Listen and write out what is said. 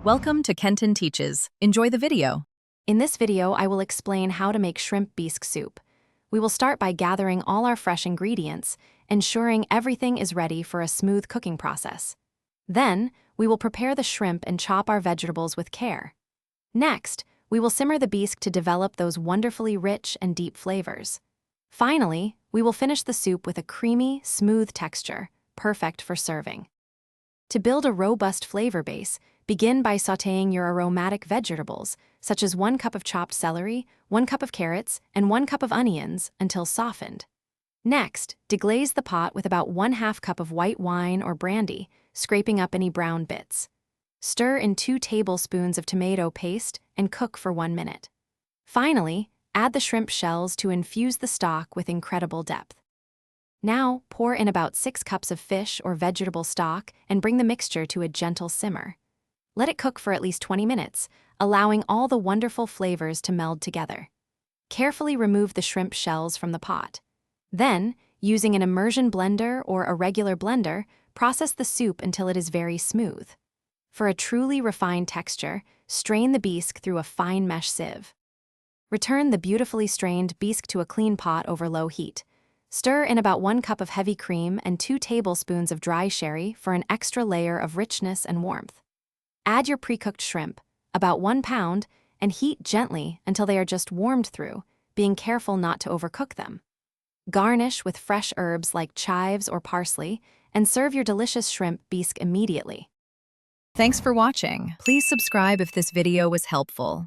Welcome to Kenton Teaches. Enjoy the video. In this video, I will explain how to make shrimp bisque soup. We will start by gathering all our fresh ingredients, ensuring everything is ready for a smooth cooking process. Then, we will prepare the shrimp and chop our vegetables with care. Next, we will simmer the bisque to develop those wonderfully rich and deep flavors. Finally, we will finish the soup with a creamy, smooth texture, perfect for serving. To build a robust flavor base, begin by sautéing your aromatic vegetables, such as 1 cup of chopped celery, 1 cup of carrots, and 1 cup of onions, until softened. Next, deglaze the pot with about 1/2 cup of white wine or brandy, scraping up any brown bits. Stir in 2 tablespoons of tomato paste and cook for 1 minute. Finally, add the shrimp shells to infuse the stock with incredible depth. Now, pour in about 6 cups of fish or vegetable stock and bring the mixture to a gentle simmer. Let it cook for at least 20 minutes, allowing all the wonderful flavors to meld together. Carefully remove the shrimp shells from the pot. Then, using an immersion blender or a regular blender, process the soup until it is very smooth. For a truly refined texture, strain the bisque through a fine mesh sieve. Return the beautifully strained bisque to a clean pot over low heat. Stir in about 1 cup of heavy cream and 2 tablespoons of dry sherry for an extra layer of richness and warmth. Add your pre-cooked shrimp, about 1 pound, and heat gently until they are just warmed through, being careful not to overcook them. Garnish with fresh herbs like chives or parsley, and serve your delicious shrimp bisque immediately. Thanks for watching. Please subscribe if this video was helpful.